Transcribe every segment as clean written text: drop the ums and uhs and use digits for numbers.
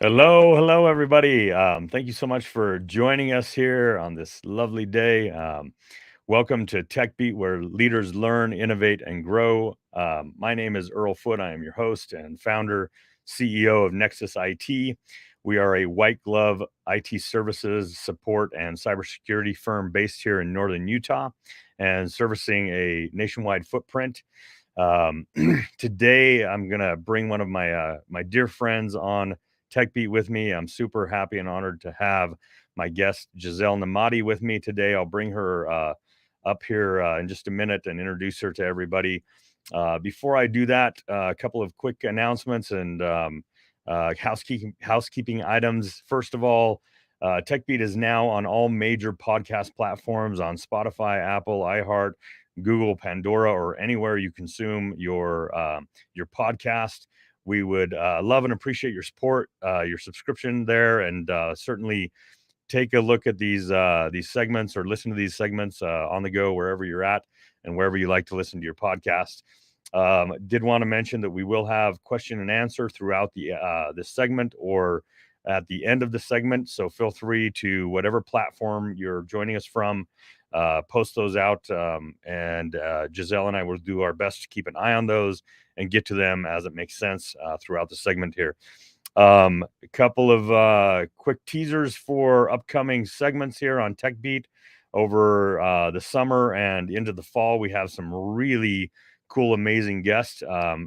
Hello, everybody. Thank you so much for joining us here on this lovely day. Welcome to Tech Beat, where leaders learn, innovate, and grow. My name is Earl Foote. I am your host and founder, CEO of Nexus IT. We are a white glove IT services support and cybersecurity firm based here in northern Utah and servicing a nationwide footprint. Um, Today, I'm gonna bring one of my dear friends on Tech Beat with me. I'm super happy and honored to have my guest Gezel Nehmadi with me today. I'll bring her up here in just a minute and introduce her to everybody. Before I do that, a couple of quick announcements and housekeeping items. First of all, TechBeat is now on all major podcast platforms on Spotify, Apple, iHeart, Google, Pandora, or anywhere you consume your podcast. We would love and appreciate your support, your subscription there, and certainly take a look at these segments or listen to these segments on the go wherever you're at and wherever you like to listen to your podcast. Did want to mention that we will have question and answer throughout this segment or at the end of the segment. So feel free to whatever platform you're joining us from, post those out, and Gezel and I will do our best to keep an eye on those and get to them as it makes sense throughout the segment here. A couple of quick teasers for upcoming segments here on Tech Beat over the summer and into the fall. We have some really cool, amazing guests,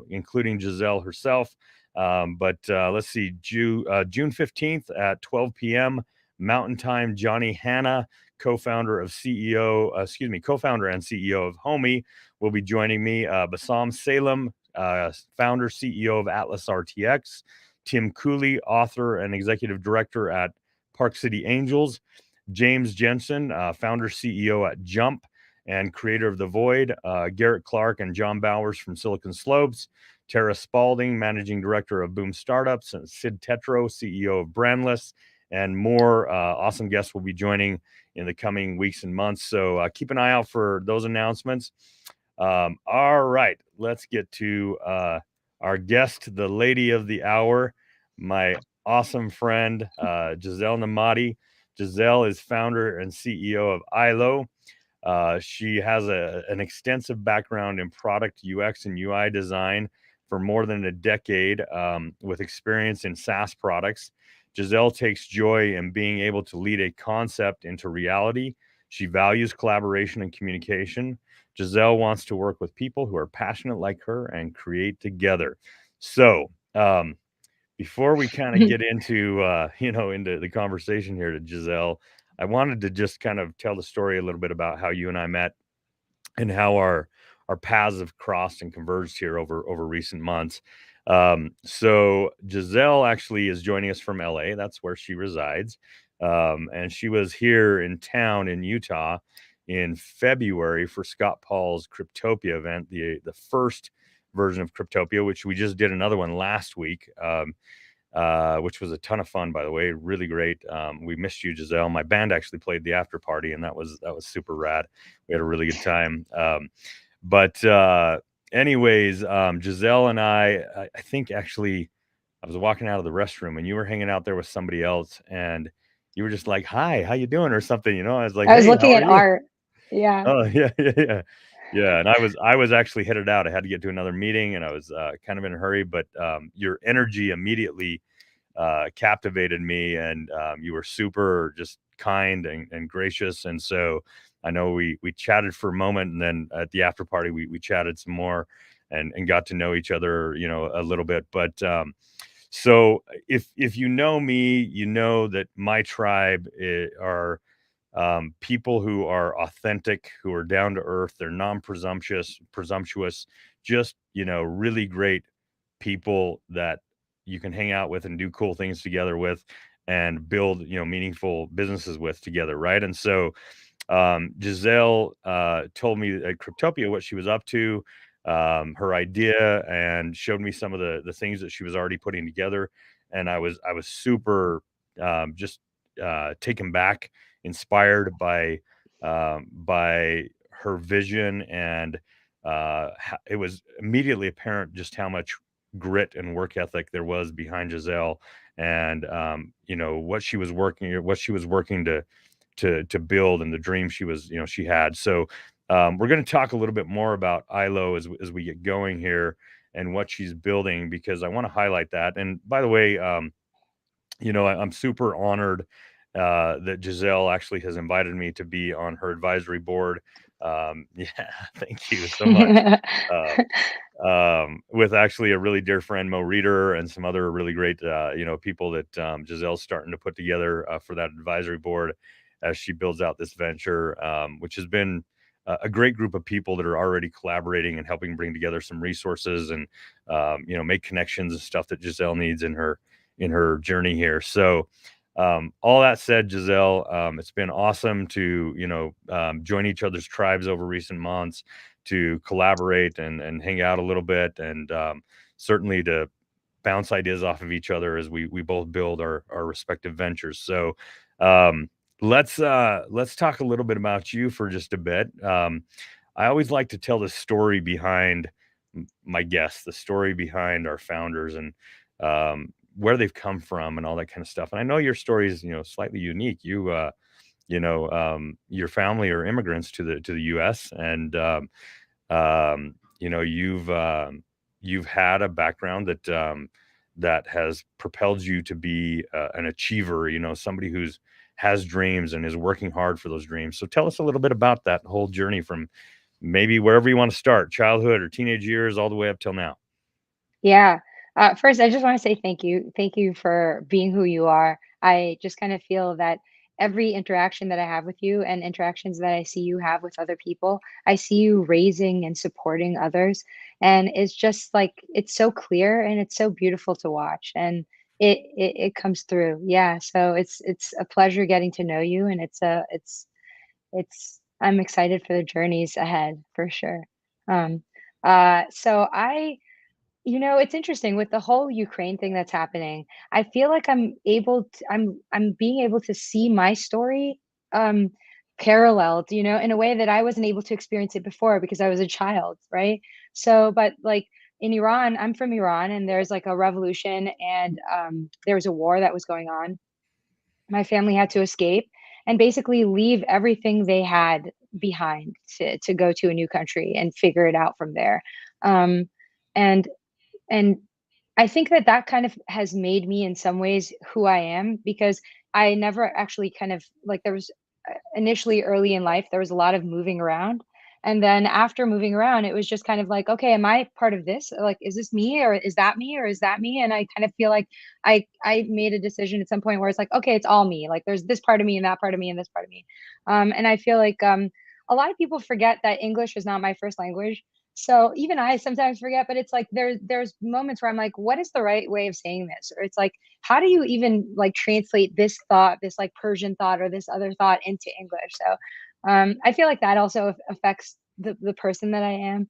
including Gezel herself. But let's see, June 15th at 12 p.m. Mountain Time, Johnny Hanna, co-founder and CEO of Homey, will be joining me. Bassam Salem, founder, CEO of Atlas RTX. Tim Cooley, author and executive director at Park City Angels. James Jensen, founder, CEO at Jump and creator of The Void. Garrett Clark and John Bowers from Silicon Slopes. Tara Spalding, managing director of Boom Startups. And Sid Tetro, CEO of Brandless. And more awesome guests will be joining in the coming weeks and months. So keep an eye out for those announcements. All right, let's get to our guest, the lady of the hour, my awesome friend, Gezel Nehmadi. Gezel is founder and CEO of iAllo. She has an extensive background in product UX and UI design for more than a decade, with experience in SaaS products. Gezel takes joy in being able to lead a concept into reality. She values collaboration and communication. Gezel wants to work with people who are passionate like her and create together. So, before we kind of get into into the conversation here to Gezel, I wanted to just kind of tell the story a little bit about how you and I met and how our paths have crossed and converged here over recent months. So Gezel actually is joining us from LA. That's where she resides. And she was here in town in Utah in February for Scott Paul's Cryptopia event, the first version of Cryptopia, which we just did another one last week. Which was a ton of fun, by the way, really great. We missed you, Gezel. My band actually played the after party, and that was super rad. We had a really good time. But anyways, Gezel and I think actually I was walking out of the restroom, and you were hanging out there with somebody else, and you were just like, "Hi, how you doing?" or something. I was like, I was "Hey, how looking are at you?" art. Yeah. Oh, yeah, yeah, yeah. Yeah, and I was actually headed out. I had to get to another meeting, and I was kind of in a hurry, but your energy immediately captivated me, and you were super just kind and gracious. And so I know we chatted for a moment, and then at the after party we chatted some more and got to know each other, a little bit. But so if you know me, you know that my tribe are people who are authentic, who are down to earth. They're presumptuous, just really great people that you can hang out with and do cool things together with and build meaningful businesses with together, right? And so Gezel told me at Cryptopia what she was up to, her idea, and showed me some of the things that she was already putting together. And I was super just taken back, inspired by her vision, and it was immediately apparent just how much grit and work ethic there was behind Gezel and what she was working to build, and the dream she had. So we're going to talk a little bit more about iAllo as we get going here, and what she's building, because I want to highlight that. And by the way, I'm super honored that Gezel actually has invited me to be on her advisory board. Yeah, thank you so much. Uh, with actually a really dear friend, Mo Reeder, and some other really great, people that Giselle's starting to put together for that advisory board as she builds out this venture, which has been a great group of people that are already collaborating and helping bring together some resources, and make connections and stuff that Giselle needs in her journey here. So all that said, Gezel, it's been awesome to join each other's tribes over recent months, to collaborate and hang out a little bit, and certainly to bounce ideas off of each other as we both build our respective ventures. So um, let's talk a little bit about you for just a bit. I always like to tell the story behind my guests, the story behind our founders, and where they've come from and all that kind of stuff. And I know your story is slightly unique. Your family are immigrants to the U.S., and you've had a background that has propelled you to be an achiever. Somebody who's has dreams and is working hard for those dreams. So tell us a little bit about that whole journey, from maybe wherever you want to start, childhood or teenage years, all the way up till now. Yeah. First, I just want to say thank you. Thank you for being who you are. I just kind of feel that every interaction that I have with you and interactions that I see you have with other people, I see you raising and supporting others. And it's just like, it's so clear and it's so beautiful to watch. And it comes through. Yeah. So it's a pleasure getting to know you. And I'm excited for the journeys ahead for sure. Um, so I, it's interesting with the whole Ukraine thing that's happening. I feel like I'm being able to see my story um paralleled, in a way that I wasn't able to experience it before because I was a child, right? So, but like in Iran, I'm from Iran, and there's like a revolution, and there was a war that was going on. My family had to escape and basically leave everything they had behind to go to a new country and figure it out from there. Um, and and I think that that kind of has made me in some ways who I am, because I never actually kind of like there was initially early in life, there was a lot of moving around. And then after moving around, it was just kind of like, okay, am I part of this? Like, is this me, or is that me, or is that me? And I kind of feel like I made a decision at some point where it's like, okay, it's all me. Like there's this part of me and that part of me and this part of me. And I feel like a lot of people forget that English is not my first language. So even I sometimes forget, but it's like there's moments where I'm like, what is the right way of saying this? Or it's like, how do you even like translate this thought, this like Persian thought or this other thought into English? So I feel like that also affects the person that I am.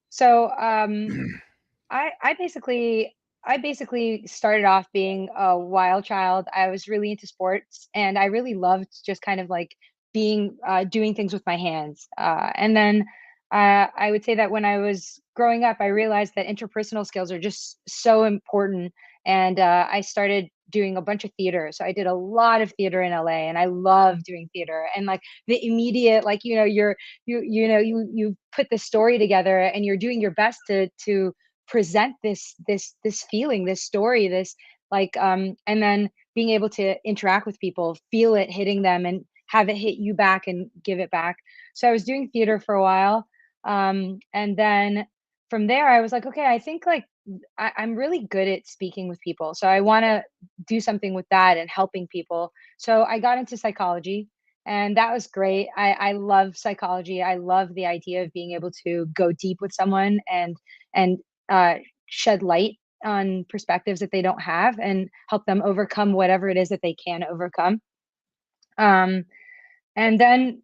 So I basically started off being a wild child. I was really into sports, and I really loved just kind of like being doing things with my hands. And then I would say that when I was growing up, I realized that interpersonal skills are just so important. And I started doing a bunch of theater. So I did a lot of theater in LA, and I love doing theater. And like the immediate, like you put the story together, and you're doing your best to present this feeling, this story, this like and then being able to interact with people, feel it hitting them, and have it hit you back and give it back. So I was doing theater for a while, and then from there I was like, okay, I think like I'm really good at speaking with people, so I want to do something with that and helping people. So I got into psychology, and that was great. I love psychology. I love the idea of being able to go deep with someone and uh, shed light on perspectives that they don't have and help them overcome whatever it is that they can overcome. Um, and then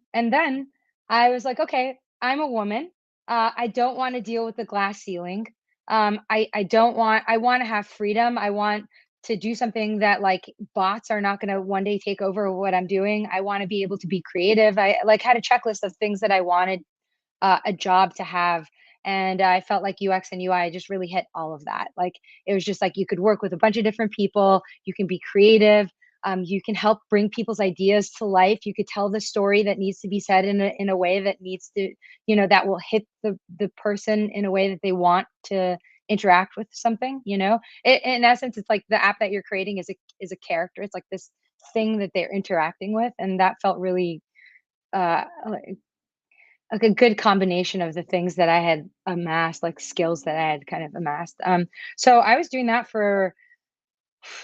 I was like, okay, I'm a woman. I don't want to deal with the glass ceiling. I don't want. I want to have freedom. I want to do something that like bots are not going to one day take over what I'm doing. I want to be able to be creative. I like had a checklist of things that I wanted a job to have. And I felt like UX and UI just really hit all of that. Like it was just like you could work with a bunch of different people, you can be creative, you can help bring people's ideas to life. You could tell the story that needs to be said in a way that needs to, that will hit the person in a way that they want to interact with something. In essence, it's like the app that you're creating is a character. It's like this thing that they're interacting with, and that felt really like a good combination of the things that I had amassed, like skills that I had kind of amassed. So I was doing that for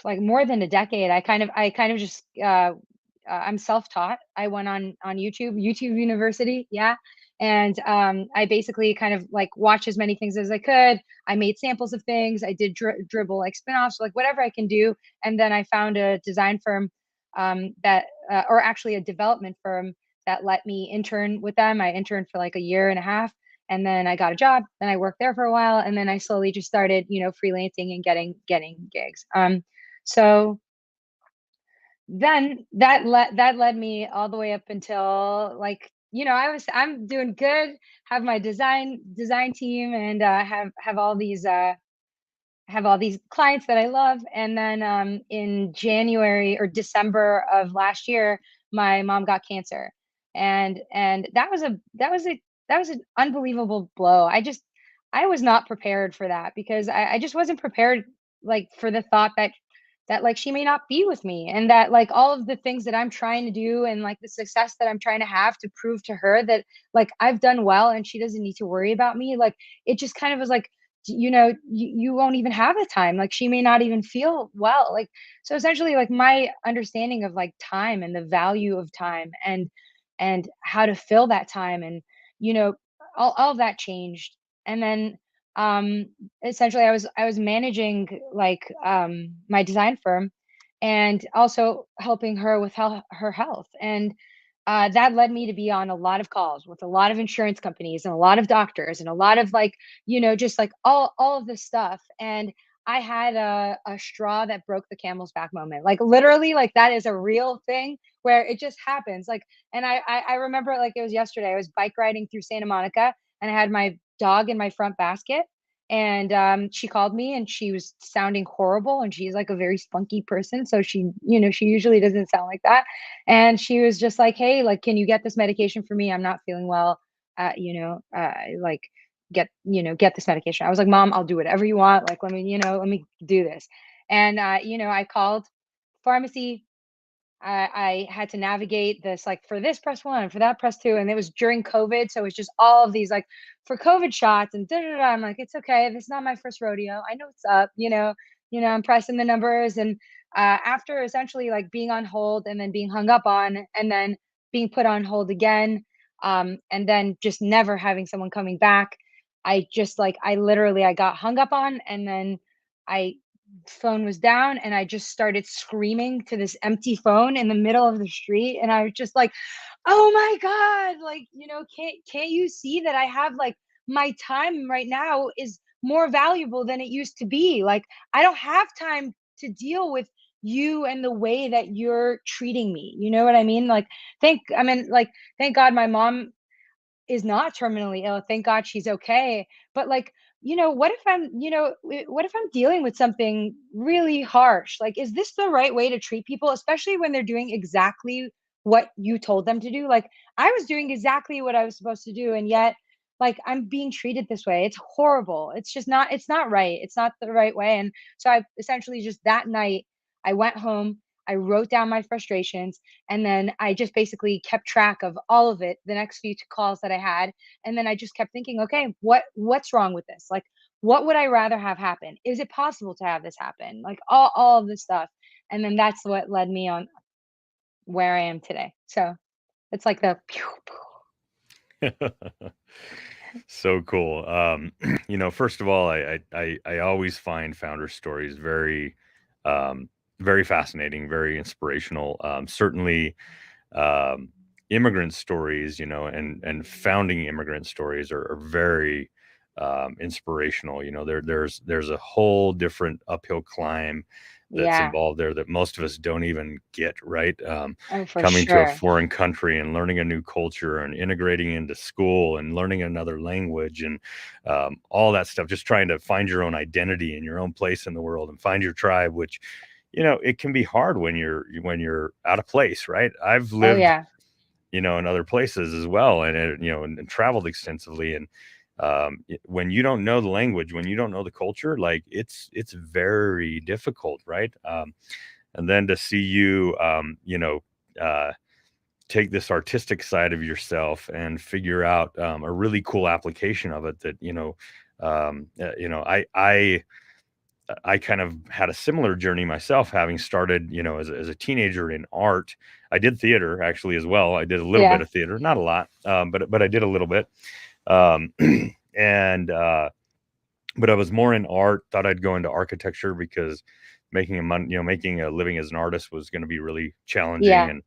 like more than a decade. I kind of just I'm self-taught. I went on YouTube University, yeah. And I basically kind of like watch as many things as I could. I made samples of things. I did dribble like spin-offs, like whatever I can do. And then I found a design firm that or actually a development firm that let me intern with them. I interned for like a year and a half, and then I got a job. Then I worked there for a while, and then I slowly just started, freelancing and getting gigs. So then that led me all the way up until like, I'm doing good, have my design team, and have all these clients that I love. And then in January or December of last year, my mom got cancer, and that was an unbelievable blow. I was not prepared for that because I just wasn't prepared, like, for the thought that like she may not be with me, and that like all of the things that I'm trying to do and like the success that I'm trying to have to prove to her that like I've done well and she doesn't need to worry about me. Like it just kind of was like, you won't even have the time. Like she may not even feel well. Like, so essentially, like my understanding of like time and the value of time and how to fill that time, and you know all of that changed. And then um essentially I was managing like my design firm, and also helping her with her health. And that led me to be on a lot of calls with a lot of insurance companies and a lot of doctors and a lot of like, just like all of this stuff. And I had a straw that broke the camel's back moment. Like literally, like that is a real thing where it just happens. Like, and I remember it like it was yesterday. I was bike riding through Santa Monica, and I had my dog in my front basket. And she called me, and she was sounding horrible. And she's like a very spunky person, so she usually doesn't sound like that. And she was just like, "Hey, like, can you get this medication for me? I'm not feeling well. Like, get this medication." I was like, "Mom, I'll do whatever you want. Like, let me do this." And I called pharmacy. I had to navigate this, like, for this press one, for that press two, and it was during COVID, so it was just all of these like for COVID shots and da da da. I'm like, it's okay. This is not my first rodeo. I know what's up. I'm pressing the numbers, and after essentially like being on hold and then being hung up on, and then being put on hold again, and then just never having someone coming back. I literally I got hung up on, and then I phone was down, and I just started screaming to this empty phone in the middle of the street. And I was just like, "Oh my God, like, can't you see that I have like my time right now is more valuable than it used to be? Like, I don't have time to deal with you and the way that you're treating me." You know what I mean? Like, thank God my mom is not terminally ill. Thank God she's okay. But like, what if I'm dealing with something really harsh? Like, is this the right way to treat people, especially when they're doing exactly what you told them to do? Like, I was doing exactly what I was supposed to do, and yet like I'm being treated this way. It's horrible. It's not right. It's not the right way. And so I essentially just that night I went home, I wrote down my frustrations, and then I just basically kept track of all of it, the next few calls that I had. And then I just kept thinking, okay, what's wrong with this? Like, what would I rather have happen? Is it possible to have this happen? Like all of this stuff. And then that's what led me on where I am today. So it's like the pew, So cool. First of all, I always find founder stories um, very fascinating, very inspirational. Certainly, um, immigrant stories, and founding immigrant stories are very inspirational. There's a whole different uphill climb that's Yeah. involved there that most of us don't even get, right? Oh, for Coming to a sure. foreign country and learning a new culture and integrating into school and learning another language and all that stuff, just trying to find your own identity and your own place in the world and find your tribe, which, it can be hard when you're out of place, right? I've Oh, lived, yeah. in other places as well, and traveled extensively. And when you don't know the language, when you don't know the culture, like it's very difficult, right? And then to see you, uh, take this artistic side of yourself and figure out a really cool application of it that, I kind of had a similar journey myself, having started, as a teenager in art. I did theater actually as well. I did a little bit Yeah. of theater, not a lot, but I did a little bit. Um, and but I was more in art. Thought I'd go into architecture because making a living as an artist was going to be really challenging. Yeah. And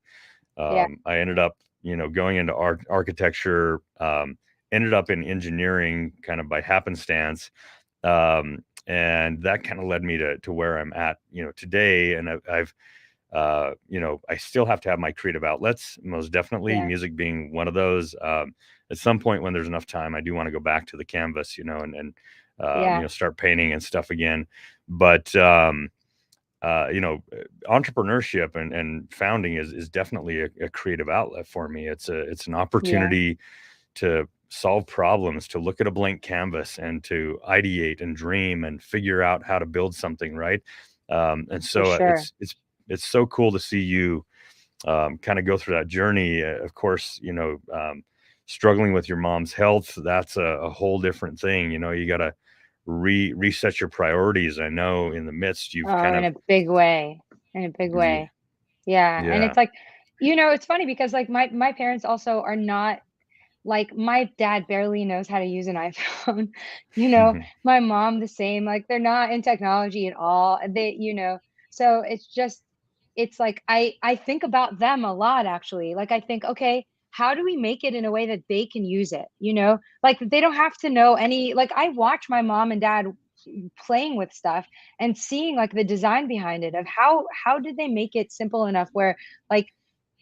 Yeah. I ended up, going into architecture. Ended up in engineering kind of by happenstance, and that kind of led me to where I'm at, today. And I still have to have my creative outlets, most definitely, Yeah. music being one of those. At some point when there's enough time, I do want to go back to the canvas, and Yeah. start painting and stuff again. But entrepreneurship and founding is definitely a creative outlet for me. It's an Yeah. opportunity to solve problems, to look at a blank canvas and to ideate and dream and figure out how to build something, right? And For so sure. it's so cool to see you kind of go through that journey. Of course, struggling with your mom's health, that's a whole different thing. You got to reset your priorities. I know in the midst you've Oh, kind in of a big way. In a big yeah, way. Yeah. And yeah. it's like, it's funny because like my parents also are not like my dad barely knows how to use an iPhone. My mom the same. Like they're not in technology at all. So it's like I think about them a lot actually. Like I think, okay, how do we make it in a way that they can use it? Like they don't have to know any like I watch my mom and dad playing with stuff and seeing like the design behind it of how did they make it simple enough where like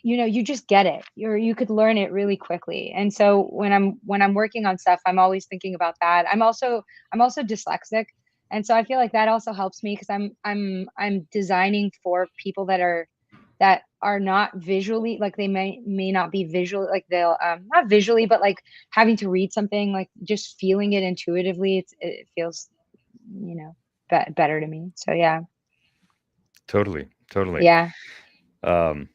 you just get it. You could learn it really quickly. And so when I'm working on stuff, I'm always thinking about that. I'm also dyslexic. And so I feel like that also helps me because I'm designing for people that are not visually like they may not be visual like they'll not visually but like having to read something like just feeling it intuitively it feels you know better to me. So yeah. Totally, totally. Yeah. Um,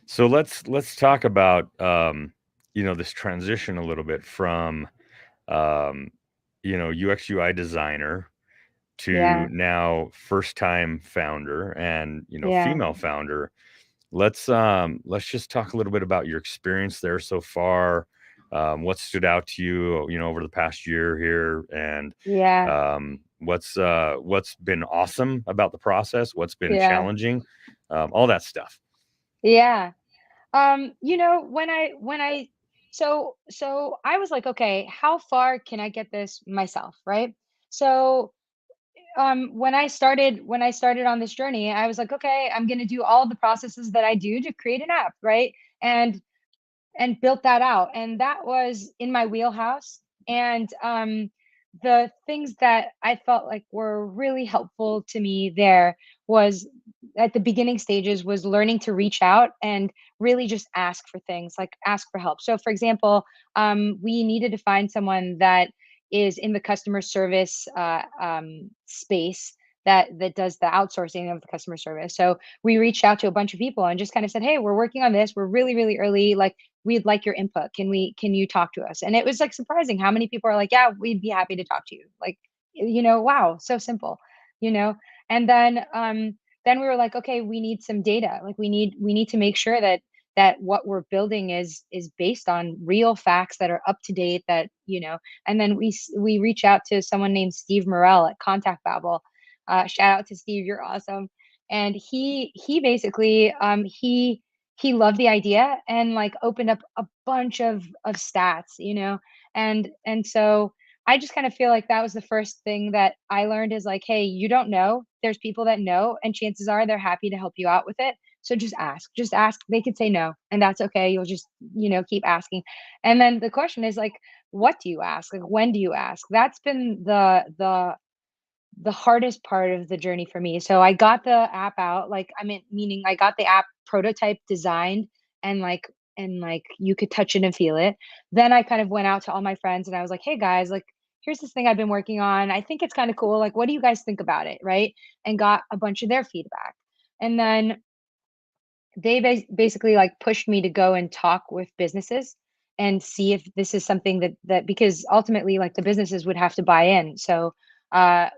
so let's talk about this transition a little bit from um, UX UI designer to Yeah. now first time founder and Yeah. female founder. Let's just talk a little bit about your experience there so far. What stood out to you, over the past year here, and Yeah. what's been awesome about the process, what's been Yeah. challenging, all that stuff. Yeah. When I so I was like, okay, how far can I get this myself, right? So when I started on this journey, I was like, okay, I'm gonna do all the processes that I do to create an app, right? And built that out. And that was in my wheelhouse. And the things that I felt like were really helpful to me there was at the beginning stages was learning to reach out and really just ask for things, like ask for help. So, for example, we needed to find someone that is in the customer service space that does the outsourcing of the customer service. So we reached out to a bunch of people and just kind of said, "Hey, we're working on this. We're really, really early. Like, we'd like your input. Can you talk to us?" And it was like surprising how many people are like, "Yeah, we'd be happy to talk to you." Like, wow, so simple, you know. And then we were like, "Okay, we need some data. Like we need to make sure that what we're building is based on real facts that are up to date and then we reach out to someone named Steve Morel at Contact Babel. Shout out to Steve, you're awesome. And he basically he loved the idea and like opened up a bunch of stats. And so I just kind of feel like that was the first thing that I learned is like, hey, you don't know. There's people that know, and chances are they're happy to help you out with it. So just ask. Just ask. They could say no, and that's okay. You'll just, keep asking. And then the question is like, what do you ask? Like, when do you ask? That's been the hardest part of the journey for me. So I got the app out, like, I mean, meaning I got the app prototype designed and like you could touch it and feel it. Then I kind of went out to all my friends and I was like, "Hey guys, like here's this thing I've been working on. I think it's kind of cool. Like what do you guys think about it?" Right? And got a bunch of their feedback. And then they basically like pushed me to go and talk with businesses and see if this is something that because ultimately like the businesses would have to buy in. So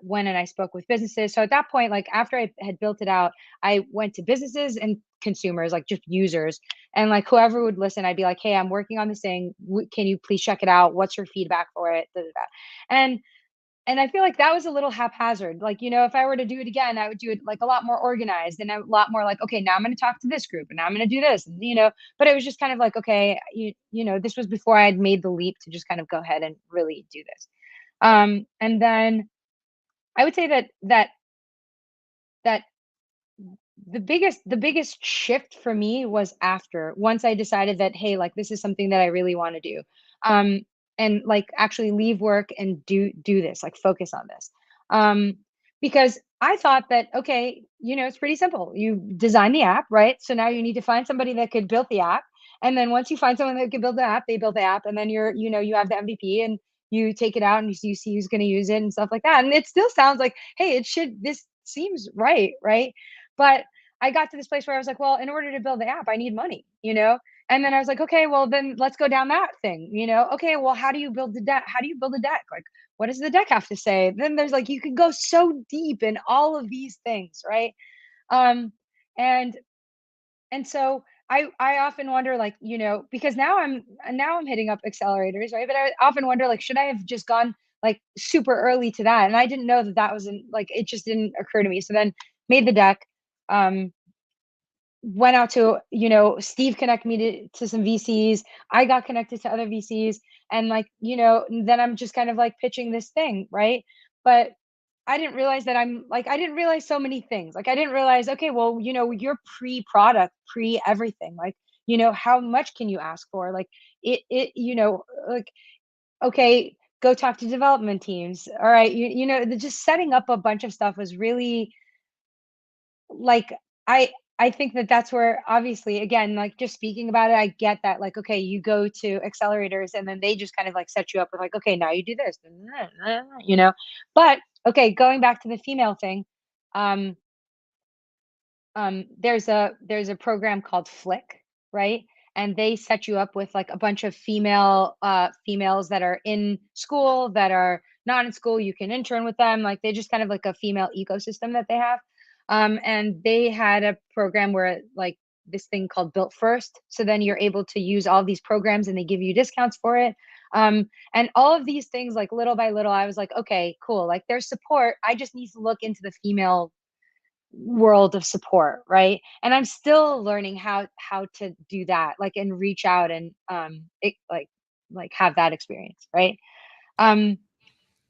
went and I spoke with businesses. So at that point, like after I had built it out, I went to businesses and consumers, like just users, and like whoever would listen, I'd be like, "Hey, I'm working on this thing. Can you please check it out? What's your feedback for it?" Da, da, da. And I feel like that was a little haphazard. Like, if I were to do it again, I would do it like a lot more organized and a lot more like, okay, now I'm going to talk to this group and now I'm going to do this, but it was just kind of like, okay, this was before I had made the leap to just kind of go ahead and really do this. And then I would say that the biggest shift for me was after once I decided that, hey, like this is something that I really want to do. Um and like actually leave work and do this, like focus on this. Um because I thought that, okay, it's pretty simple. You design the app, right? So now you need to find somebody that could build the app. And then once you find someone that could build the app, they build the app, and then you have the MVP, and you take it out and you see who's going to use it and stuff like that. And it still sounds like, hey, this seems right, right? But I got to this place where I was like, well, in order to build the app, I need money. And then I was like, okay, well, then let's go down that thing. Okay, well, how do you build the deck? How do you build a deck? Like, what does the deck have to say? Then there's like, you can go so deep in all of these things, right? Um, and so I often wonder, like, because now I'm hitting up accelerators, right? But I often wonder, like, should I have just gone like super early to that? And I didn't know that that was not like, it just didn't occur to me. So then made the deck. Um, went out to, Steve connect me to some VCs. I got connected to other VCs, and like, then I'm just kind of like pitching this thing, right? But I didn't realize that I didn't realize so many things. Like I didn't realize, okay, well, you're pre-product, pre everything. Like, how much can you ask for? Like like, okay, go talk to development teams. All right, just setting up a bunch of stuff was really like, I think that that's where, obviously, again, like just speaking about it, I get that, like, okay, you go to accelerators and then they just kind of like set you up with like, okay, now you do this, but okay, going back to the female thing. um there's a program called Flick, right? And they set you up with like a bunch of females that are in school, that are not in school. You can intern with them. Like they just kind of like a female ecosystem that they have. And they had a program where like this thing called Built First. So then you're able to use all these programs and they give you discounts for it. And all of these things, like little by little, I was like, okay, cool. Like there's support. I just need to look into the female world of support, right? And I'm still learning how to do that, like, and reach out and like have that experience, right? um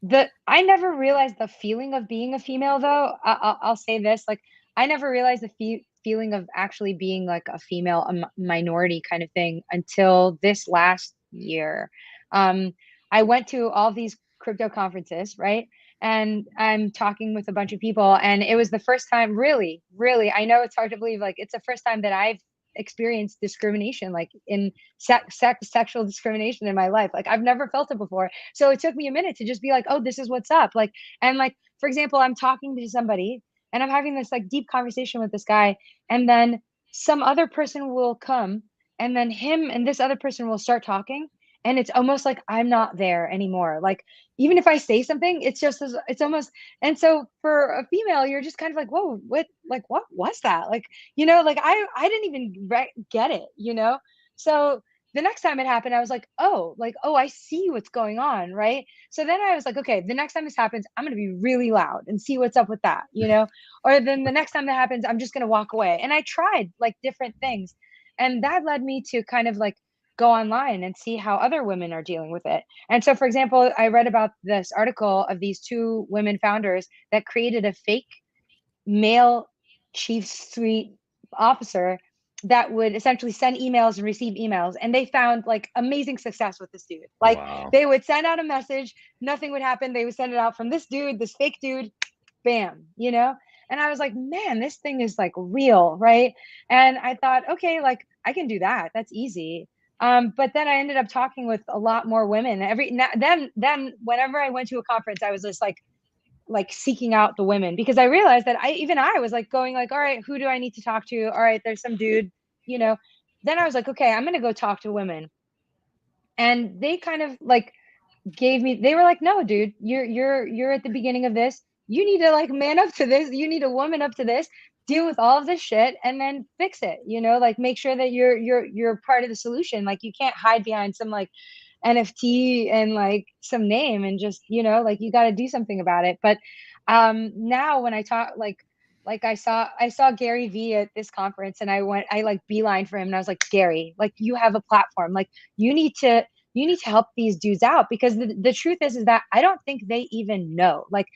the I never realized the feeling of being a female, though. I'll say this, like, I never realized the feeling of actually being like a female, minority kind of thing, until this last year. um I went to all these crypto conferences, right? And I'm talking with a bunch of people, and it was the first time, really, I know it's hard to believe, like it's the first time that I've experienced discrimination, like in sexual discrimination in my life. Like I've never felt it before. So it took me a minute to just be like, oh, this is what's up. Like, and like, for example, I'm talking to somebody and I'm having this like deep conversation with this guy, and then some other person will come, and then him and this other person will start talking. And it's almost like I'm not there anymore. Like, even if I say something, it's almost, and so for a female, you're just kind of like, whoa, what was that? Like, like I didn't even get it. So the next time it happened, I was like, oh, I see what's going on, right? So then I was like, okay, the next time this happens, I'm going to be really loud and see what's up with that. Or then the next time that happens, I'm just going to walk away. And I tried like different things. And that led me to kind of like go online and see how other women are dealing with it. And so, for example, I read about this article of these two women founders that created a fake male chief suite officer that would essentially send emails and receive emails, and they found like amazing success with this dude. Like Wow. they would send out a message, nothing would happen, they would send it out from this dude, this fake dude, bam, you know. And I was like, man, this thing is like real, right? And I thought, okay, like I can do that, that's easy. But then I ended up talking with a lot more women then whenever I went to a conference, I was just like seeking out the women, because I realized that I was like going like, all right, who do I need to talk to? All right, there's some dude, you know. Then I was like, okay, I'm gonna go talk to women. And they kind of like they were like, no, dude, you're at the beginning of this. You need to like man up to this. You need a woman up to this, deal with all of this shit and then fix it, you know, like make sure that you're part of the solution. Like you can't hide behind some like NFT and like some name and just, you know, like you got to do something about it. But now when I talk like I saw Gary V at this conference, and I like beeline for him, and I was like, Gary, like you have a platform, like you need to help these dudes out, because the truth is that I don't think they even know. Like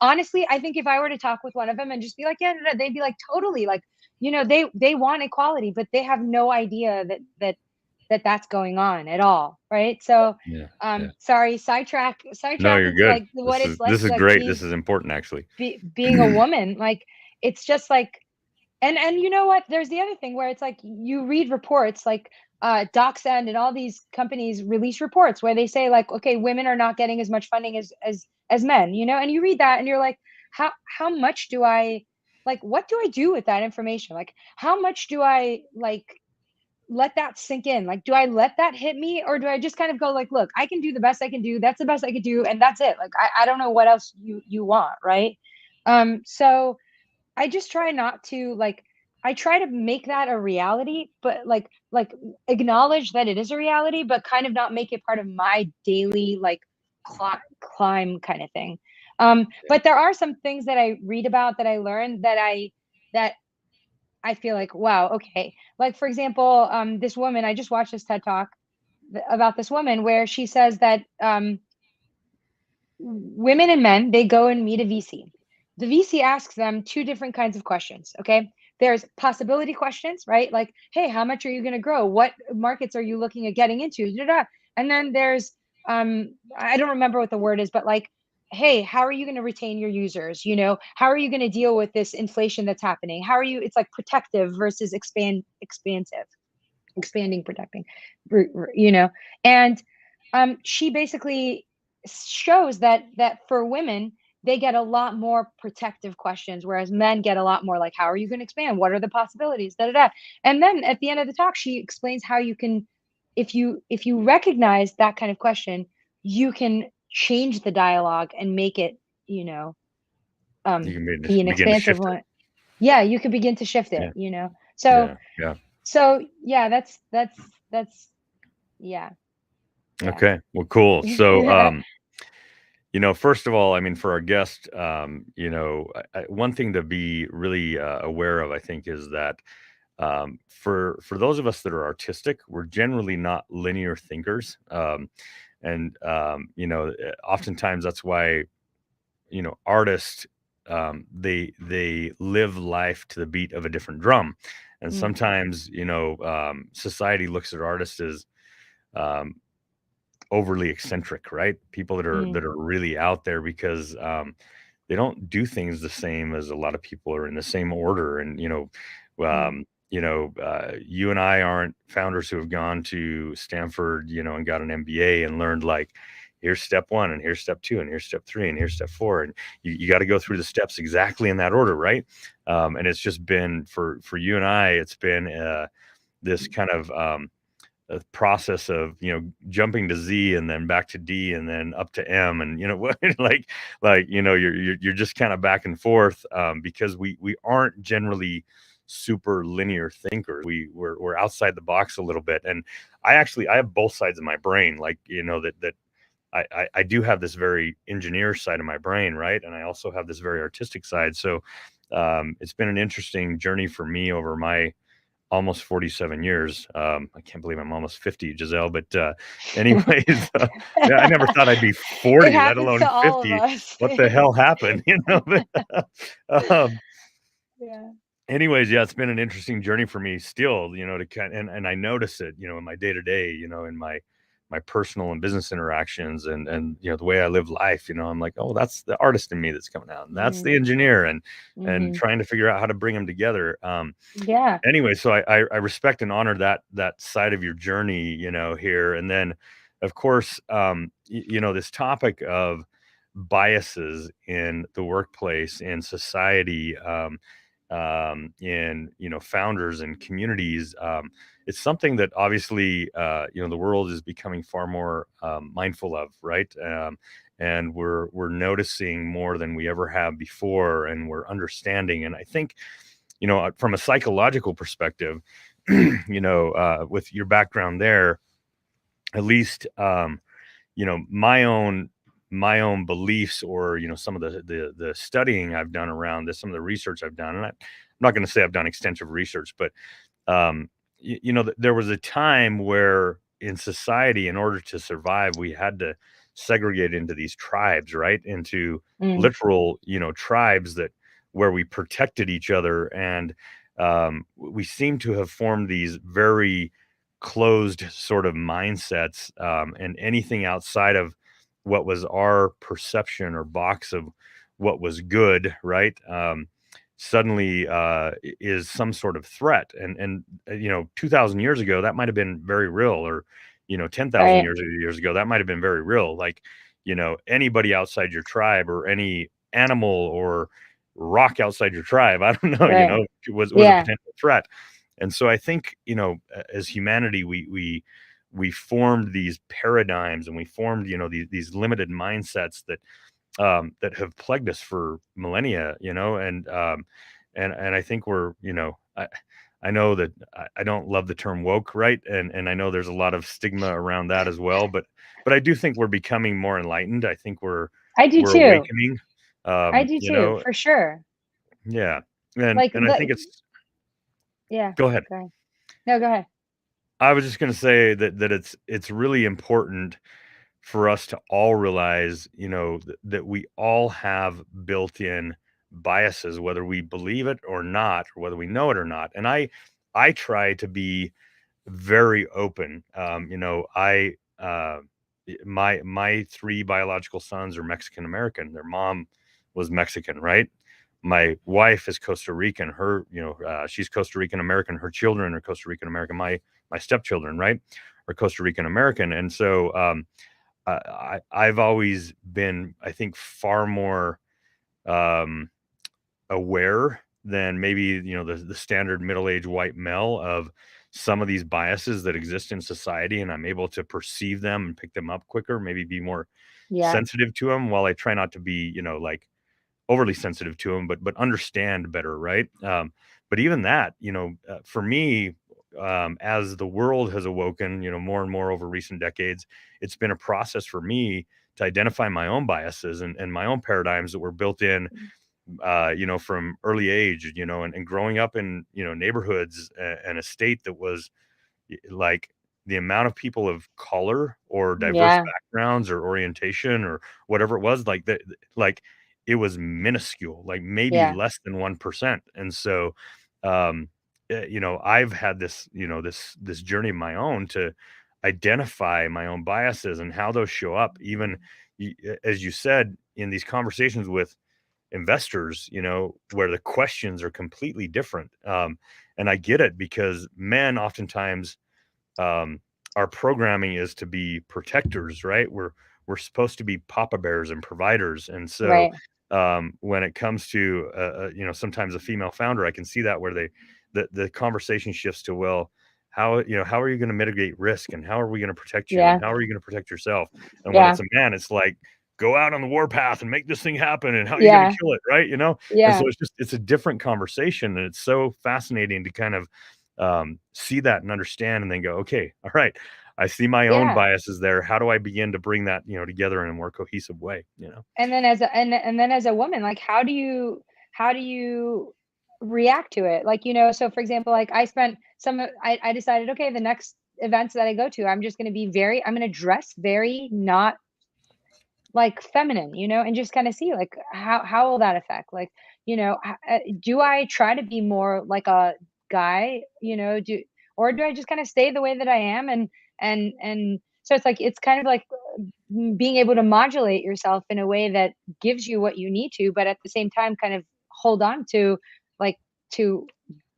honestly, I think if I were to talk with one of them and just be like, yeah, no, no, they'd be like, totally, like, you know, they want equality, but they have no idea that that's going on at all, right? So Yeah. Yeah. sorry, No, sidetrack you're into good. like what it's like This is like great. This is important actually. being a woman. Like it's just like, and you know what, there's the other thing where it's like you read reports like DocSend and all these companies release reports where they say like, okay, women are not getting as much funding as men, you know, and you read that and you're like, how much do I, like, what do I do with that information? Like how much do I like let that sink in? Like do I let that hit me, or do I just kind of go like, look, I can do the best I can do, that's the best I could do, and that's it. Like I don't know what else you want, right? So I just try not to like, I try to make that a reality, but like acknowledge that it is a reality, but kind of not make it part of my daily like climb kind of thing. But there are some things that I read about, that I learned, that I feel like, wow, okay. Like for example, this woman, I just watched this TED talk about this woman where she says that women and men, they go and meet a VC. The VC asks them two different kinds of questions. Okay. There's possibility questions, right? Like, hey, how much are you going to grow? What markets are you looking at getting into? Da, da, da. And then there's, I don't remember what the word is, but like, hey, how are you going to retain your users? You know, how are you going to deal with this inflation that's happening? How are you, it's like protective versus expansive, expanding, protecting, you know. And she basically shows that for women, they get a lot more protective questions, whereas men get a lot more like, how are you going to expand, what are the possibilities, da, da, da. And then at the end of the talk, she explains how you can, if you recognize that kind of question, you can change the dialogue and make it, you know, You can be an begin to expansive shift it. one. Yeah, you could begin to shift it, Yeah. you know. So Yeah. Yeah. yeah, that's yeah, yeah. Okay. Well, cool. So, first of all, I mean, for our guest, one thing to be really aware of, I think, is that for those of us that are artistic, we're generally not linear thinkers, oftentimes that's why artists they live life to the beat of a different drum, and Mm, sometimes society looks at artists as um, overly eccentric, right? People that are mm, really out there because they don't do things the same as a lot of people are in the same order. And mm, you and I aren't founders who have gone to Stanford, and got an MBA and learned like, here's step one, and here's step two, and here's step three, and here's step four, and you got to go through the steps exactly in that order, right? And it's just been for you and I, it's been this kind of a process of jumping to Z and then back to D and then up to M, and what you're just kind of back and forth, because we aren't generally super linear thinkers. We're outside the box a little bit, and I have both sides of my brain, like that I do have this very engineer side of my brain, right, and I also have this very artistic side. So it's been an interesting journey for me over my almost 47 years. I can't believe I'm almost 50, Giselle. But anyways, yeah, I never thought I'd be It 40, let happens alone to all of 50. us. What the hell happened? Um, Yeah. anyways, yeah, it's been an interesting journey for me still, to kind and I notice it, in my day to day, in my personal and business interactions and the way I live life, I'm like, oh, that's the artist in me that's coming out, and that's the Mm, engineer, and mhm. trying to figure out how to bring them together. Yeah. Anyway, so I respect and honor that side of your journey, here, and then, of course, this topic of biases in the workplace, in society, in founders and communities. It's something that obviously the world is becoming far more mindful of, right? And we're noticing more than we ever have before, and we're understanding. And I think from a psychological perspective, with your background there, at least, my own beliefs, or some of the studying I've done around this, some of the research I've done, and I'm not going to say I've done extensive research, but um, there was a time where in society, in order to survive, we had to segregate into these tribes, right? Into Mm, literal, tribes that where we protected each other, and we seem to have formed these very closed sort of mindsets, and anything outside of what was our perception or box of what was good, right? Suddenly is some sort of threat, and 2000 years ago that might have been very real, or 10,000 right, years ago that might have been very real, like anybody outside your tribe, or any animal or rock outside your tribe, I don't know, right. was a Yeah. potential threat. And so I think, as humanity, we formed these paradigms, and we formed, these limited mindsets that have plagued us for millennia, and I think we're, I know that I don't love the term woke, right? And I know there's a lot of stigma around that as well, but I do think we're becoming more enlightened. I think we're I do we're too. awakening. I do too, for sure. Yeah. And Like, and I think it's yeah. Go ahead. Go ahead. No, go ahead. I was just gonna say that it's really important for us to all realize, that we all have built-in biases, whether we believe it or not, or whether we know it or not. And I try to be very open. My three biological sons are Mexican American. Their mom was Mexican, right? My wife is Costa Rican. She's Costa Rican American. Her children are Costa Rican American. My stepchildren, right, are Costa Rican American. And so I've always been, I think, far more um, aware than maybe the standard middle-aged white male of some of these biases that exist in society, and I'm able to perceive them and pick them up quicker, maybe be more Yeah. sensitive to them, while I try not to be like overly sensitive to them, but understand better, right? But even that, for me, as the world has awoken, more and more over recent decades, it's been a process for me to identify my own biases and my own paradigms that were built in, from early age, and growing up in, neighborhoods, and a state that was like the amount of people of color or diverse Yeah. backgrounds or orientation or whatever it was, like that, like it was minuscule, like maybe Yeah. less than 1%. And so, um, I've had this, this journey of my own to identify my own biases and how those show up, even as you said, in these conversations with investors, where the questions are completely different. And I get it, because men oftentimes, um, our programming is to be protectors, right? We're supposed to be papa bears and providers, and so Right. when it comes to sometimes a female founder, I can see that where the conversation shifts to, well, how are you going to mitigate risk, and how are we going to protect you, and Yeah. how are you going to protect yourself? And when Yeah. it's a man, it's like, go out on the warpath and make this thing happen, and how are you going to Yeah. kill it, right? And so Yeah. it's a different conversation, and it's so fascinating to kind of see that and understand, and then go, okay, all right, I see my own Yeah. biases there. How do I begin to bring that, together in a more cohesive way? And then as a woman, like, how do you react to it. Like, you know, so for example, like I decided, okay, the next events that I go to, I'm going to dress very not like feminine, you know, and just kind of see like how will that affect, like, you know, do I try to be more like a guy, you know, or do I just kind of stay the way that I am, and so it's like it's kind of like being able to modulate yourself in a way that gives you what you need to, but at the same time kind of hold on to like to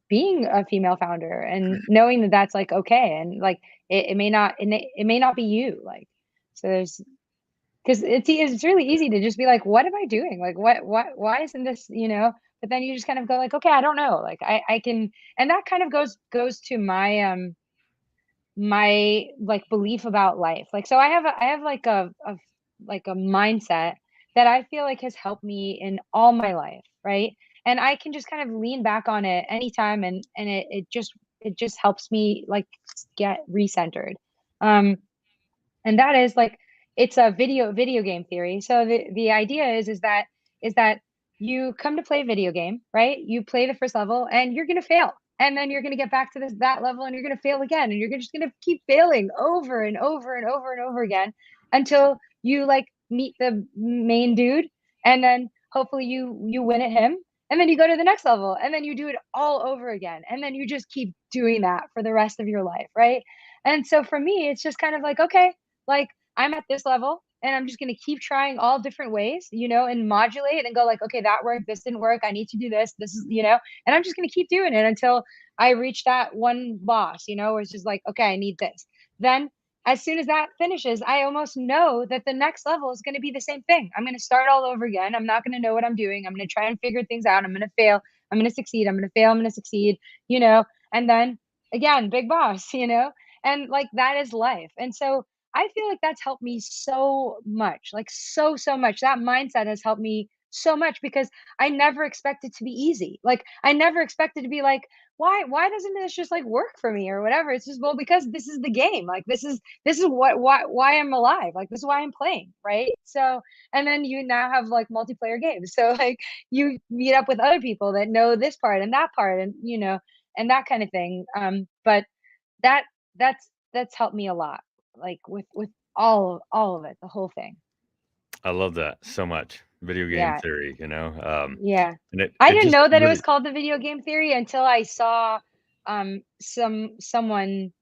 being a female founder and knowing that that's like okay, and like it may not be you, like, so there's, 'cause it's really easy to just be like, "What am I doing? Like, what why isn't this," you know? But then you just kind of go like, "Okay, I don't know." Like, I can, and that kind of goes to my, like, belief about life. Like, so I have like a mindset that I feel like has helped me in all my life, right? And I can just kind of lean back on it anytime, and it just helps me, like, get recentered. Um and that is like it's a video game theory. So the idea is that you come to play a video game, right? You play the first level and you're gonna fail. And then you're gonna get back to that level and you're gonna fail again. And just gonna keep failing over and over and over and over again until you like meet the main dude, and then hopefully you win at him. And then you go to the next level and then you do it all over again. And then you just keep doing that for the rest of your life, right? And so for me, it's just kind of like, okay, like, I'm at this level and I'm just gonna keep trying all different ways, you know, and modulate and go like, okay, that worked, this didn't work, I need to do this. This is, you know, and I'm just gonna keep doing it until I reach that one boss, you know, where it's just like, okay, I need this. Then as soon as that finishes, I almost know that the next level is going to be the same thing. I'm going to start all over again. I'm not going to know what I'm doing. I'm going to try and figure things out. I'm going to fail. I'm going to succeed. I'm going to fail. I'm going to succeed, you know, and then again, big boss, you know, and like that is life. And so I feel like that's helped me so much, like so much. That mindset has helped me so much because I never expected to be easy. Like I never expected to be like, why doesn't this just like work for me or whatever? It's just, well, because this is the game. Like this is what why I'm alive. Like this is why I'm playing, right? So and then you now have like multiplayer games. So like you meet up with other people that know this part and that part, and you know, and that kind of thing. But that that's helped me a lot, like, with all of it, the whole thing. I love that so much. Video game Yeah, theory, yeah. and I it didn't just know that it was really called the video game theory until I saw, someone,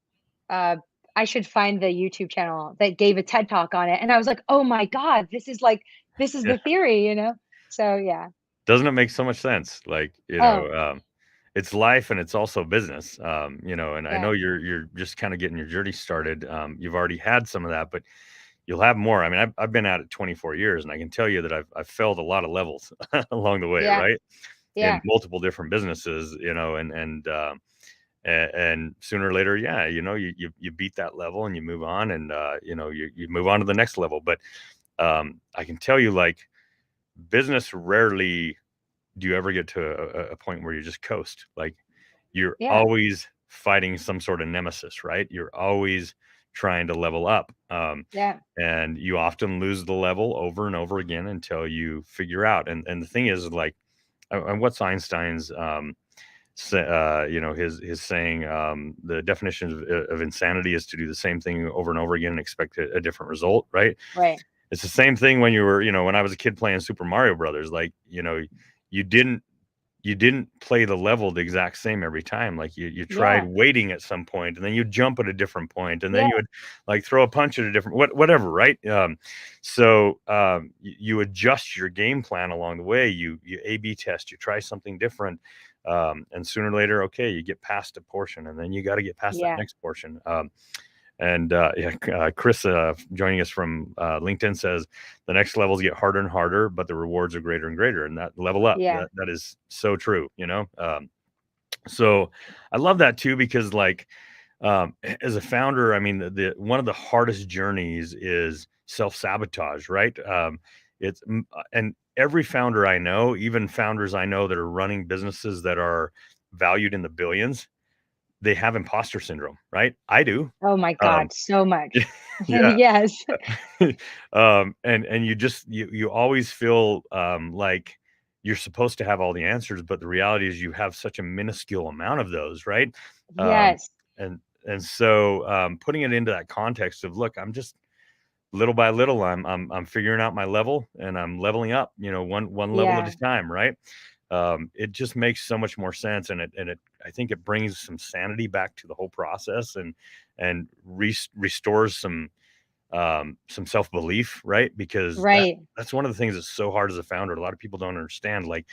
uh I should find the YouTube channel that gave a TED Talk on it, and I was like, "Oh my god, this is yeah. the theory," you know? So, yeah. Doesn't it make so much sense? Like, Oh, it's life and it's also business. And I know yeah. you're just kind of getting your journey started. You've already had some of that, but you'll have more. I mean, I've been at it 24 years, and I can tell you that I've failed a lot of levels along the way, Yeah, right? In yeah, multiple different businesses, and sooner or later, yeah, you beat that level and you move on, and you move on to the next level. But I can tell you, like, business rarely do you ever get to a point where you just coast. Like, you're yeah, always fighting some sort of nemesis, right? You're always trying to level up. yeah, And you often lose the level over and over again until you figure out. And the thing is, like, and what's Einstein's, his saying, the definition of insanity is to do the same thing over and over again and expect a different result, right? right. It's the same thing when when I was a kid playing Super Mario Brothers. Like, you didn't you didn't play the level the exact same every time. Like, you tried Yeah, waiting at some point, and then you jump at a different point, and then yeah, you would like throw a punch at a different whatever, right? So you adjust your game plan along the way. You A/B test, you try something different, and sooner or later, okay, you get past a portion, and then you got to get past that yeah, next portion. And yeah, Chris, joining us from LinkedIn, says the next levels get harder and harder, but the rewards are greater and greater. And that level up, yeah, that is so true. So I love that too, because like, as a founder, I mean, the one of the hardest journeys is self-sabotage, right? And every founder I know, even founders I know that are running businesses that are valued in the billions, they have imposter syndrome, right? I do. oh my Um, god, so much. yeah. Yes. And you just you always feel like you're supposed to have all the answers, but the reality is you have such a minuscule amount of those, right? Um, Yes. and so putting it into that context of, look, I'm just little by little, I'm figuring out my level and I'm leveling up, one level at Yeah. a time, right? It just makes so much more sense, and it I think it brings some sanity back to the whole process, and restores some self-belief, right? Because Right. that's one of the things that's so hard as a founder. A lot of people don't understand, like,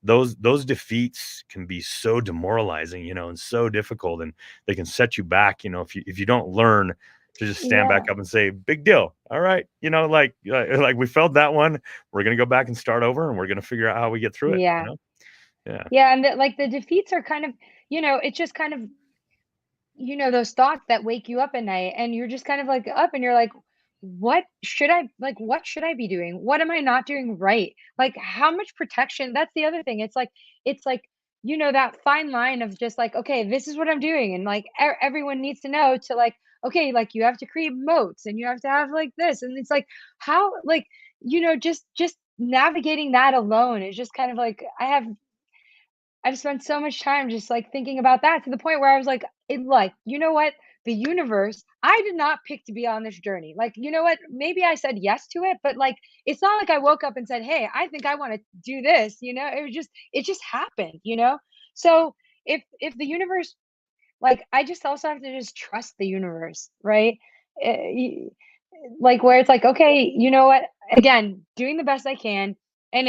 those defeats can be so demoralizing, and so difficult, and they can set you back, if you don't learn to just stand back Yeah. up and say, big deal, all right, like we felt that one, we're gonna go back and start over, and we're gonna figure out how we get through it, Yeah. yeah. Yeah, and like the defeats are kind of, it's just kind of, those thoughts that wake you up at night and you're just kind of like up and you're like, what should I be doing? What am I not doing right? Like how much protection? That's the other thing. It's like, that fine line of just like, okay, this is what I'm doing. And like everyone needs to know to like, okay, like you have to create moats and you have to have like this. And it's like, how, like, just navigating that alone is just kind of like, I've spent so much time just, like, thinking about that to the point where I was like, you know what? The universe, I did not pick to be on this journey. Like, you know what? Maybe I said yes to it, but, like, it's not like I woke up and said, "Hey, I think I wanna do this," you know? It just happened, you know? So, if the universe, like, I just also have to just trust the universe, right? Y Like, where it's like, "Okay, you know what? Again, doing the best I can, and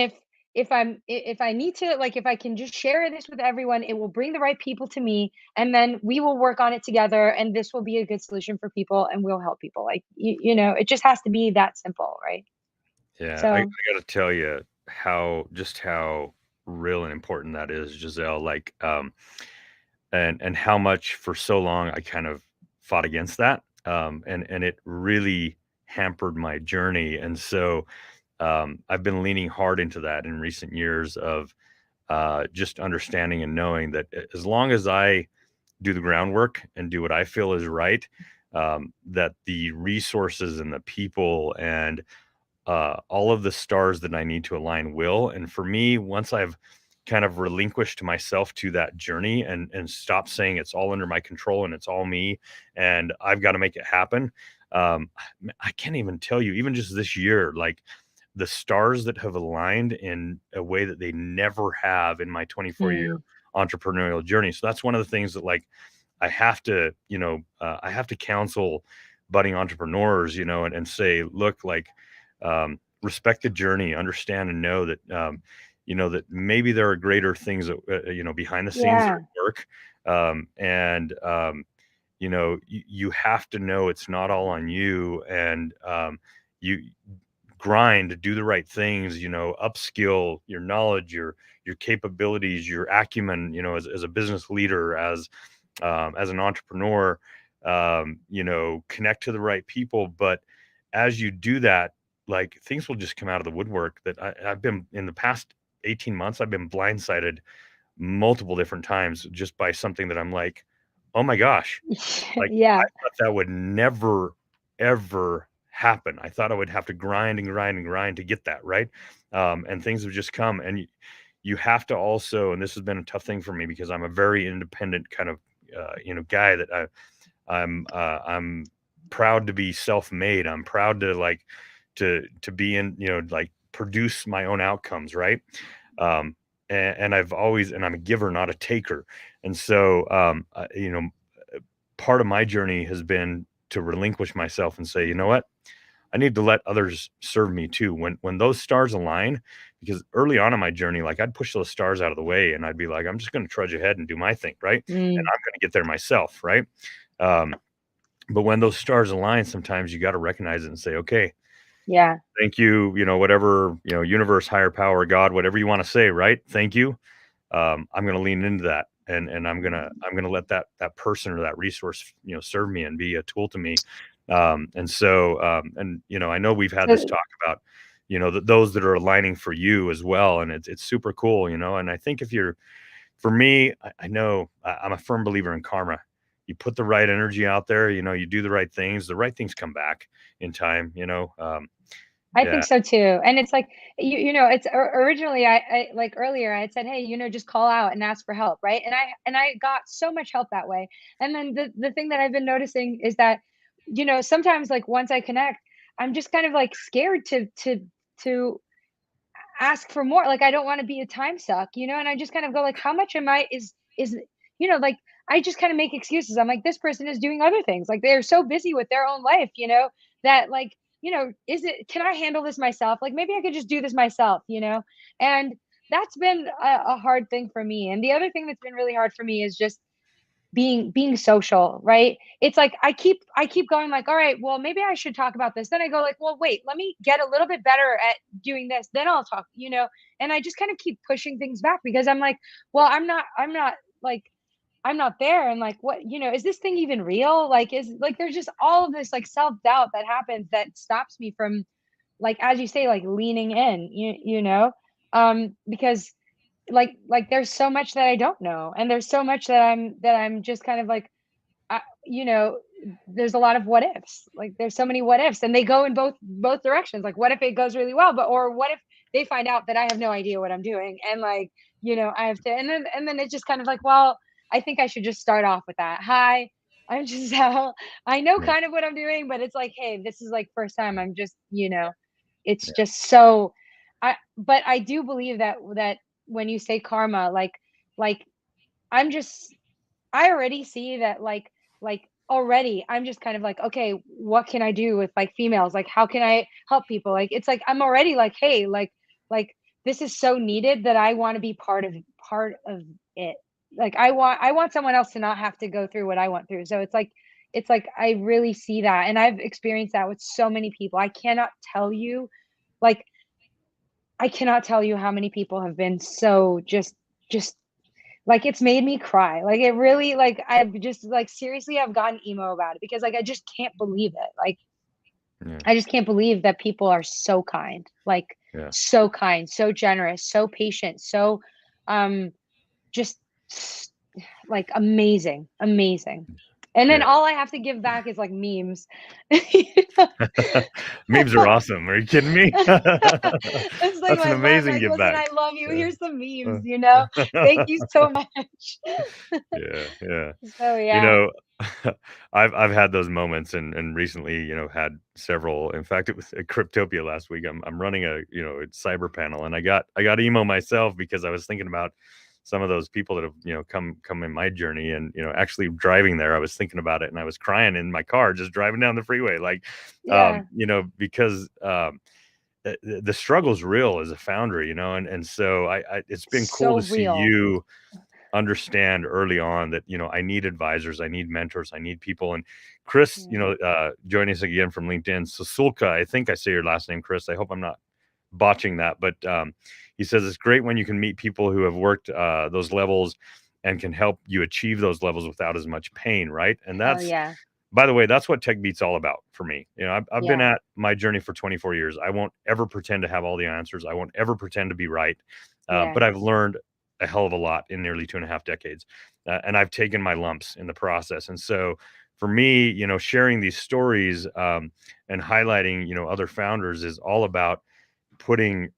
if I need to, like, if I can just share this with everyone, it will bring the right people to me, and then we will work on it together, and this will be a good solution for people, and we'll help people." Like, it just has to be that simple, right? Yeah, I So gotta tell you how real and important that is, Giselle. Like, and how much for so long I kind of fought against that, and it really hampered my journey. And so, I've been leaning hard into that in recent years of just understanding and knowing that as long as I do the groundwork and do what I feel is right, that the resources and the people and all of the stars that I need to align will. And for me, once I've kind of relinquished myself to that journey and stop saying it's all under my control and it's all me and I've got to make it happen. I can't even tell you, even just this year, like the stars that have aligned in a way that they never have in my 24-year mm, entrepreneurial journey. So that's one of the things that, like, I have to counsel budding entrepreneurs, and say, look, like, respect the journey, understand and know that, that maybe there are greater things that, behind the scenes that are yeah, at work. And, you have to know it's not all on you. And, you grind, do the right things, upskill your knowledge, your capabilities, your acumen, as a business leader, as an entrepreneur, connect to the right people. But as you do that, like, things will just come out of the woodwork that I've been in the past 18 months, I've been blindsided multiple different times just by something that I'm like, oh my gosh, like, I yeah, thought that would never, ever happen. I thought I would have to grind and grind and grind to get that, right? And things have just come. And you have to also, and this has been a tough thing for me because I'm a very independent kind of, guy that I'm proud to be self-made. I'm proud to, like, to be in, like, produce my own outcomes, right? Um, and I've always, and I'm a giver, not a taker. And so, part of my journey has been to relinquish myself and say, you know what? I need to let others serve me too. When those stars align, because early on in my journey, like, I'd push those stars out of the way and I'd be like, I'm just going to trudge ahead and do my thing, right? And mm, I'm going to get there myself, right? Um, but when those stars align, sometimes you got to recognize it and say, okay, yeah. thank you, whatever, universe, higher power, God, whatever you want to say, right? Thank you. I'm going to lean into that, and I'm gonna let that person or that resource, serve me and be a tool to me. And so, and I know we've had this So talk about, those that are aligning for you as well, and it's super cool, And I think if you're, for me, I know I'm a firm believer in karma. You put the right energy out there, you do the right things come back in time. I think Yeah. so too. And it's like, it's originally I like earlier I had said, hey, just call out and ask for help, right? And I got so much help that way. And then the thing that I've been noticing is that, sometimes like once I connect, I'm just kind of like scared to ask for more. Like I don't want to be a time suck, and I just kind of go like, how much am I is like I just kind of make excuses. I'm like, this person is doing other things. Like they're so busy with their own life, that like, is it can I handle this myself? Like maybe I could just do this myself. And that's been a hard thing for me. And the other thing that's been really hard for me is just being social, right? It's like I keep going like, all right, well, maybe I should talk about this. Then I go like, well, wait, let me get a little bit better at doing this, then I'll talk. And I just kind of keep pushing things back because I'm like, well, I'm not like I'm not there. And like, what, is this thing even real? Like, is like there's just all of this like self-doubt that happens that stops me from, like, as you say, like leaning in, because there's so much that I don't know, and there's so much that I'm just kind of like, I, you know, there's a lot of what ifs. Like there's so many what ifs, and they go in both directions. Like, what if it goes really well, but or what if they find out that I have no idea what I'm doing, and like, I have to, and then it's just kind of like, well, I think I should just start off with that. Hi, I'm Giselle. I know Yeah. kind of what I'm doing, but it's like, hey, this is like first time. I'm just, it's just so. But I do believe that when you say karma, like I'm just I already see that like already I'm just kind of like, okay, what can I do with like females? Like how can I help people? Like it's like I'm already like, hey, like this is so needed that I want to be part of it. Like I want someone else to not have to go through what I went through. So it's like I really see that, and I've experienced that with so many people. Like I cannot tell you how many people have been so just like, it's made me cry. Like, it really like, I've just like, seriously, I've gotten emo about it because, like, I just can't believe it. Like, Yeah. I just can't believe that people are so kind, like, Yeah. so kind, so generous, so patient, so, um, just s- like amazing, amazing. And then Yeah. all I have to give back is like memes. You know? Memes are awesome. Are you kidding me? It's like That's an my love, amazing like, give listen, back. I love you. Yeah. Here's some memes, Uh, Thank you so much. yeah, yeah. So You yeah. know, I've had those moments and recently, had several. In fact, it was at Cryptopia last week. I'm running a cyber panel, and I got emo myself because I was thinking about some of those people that have, come in my journey, and actually driving there, I was thinking about it, and I was crying in my car just driving down the freeway, like, Yeah. because the struggle's real as a founder, and so I it's been cool So to see real. you understand early on that I need advisors, I need mentors, I need people. And Chris, Yeah. joining us again from LinkedIn, Sasulka, I think I say your last name, Chris. I hope I'm not botching that, but he says it's great when you can meet people who have worked those levels and can help you achieve those levels without as much pain, right? And Hell that's, yeah. by the way, that's what Tech Beat's all about for me. I've been Yeah. at my journey for 24 years. I won't ever pretend to have all the answers. I won't ever pretend to be right. Yeah. But I've learned a hell of a lot in nearly 2.5 decades. And I've taken my lumps in the process. And so for me, sharing these stories and highlighting, other founders is all about putting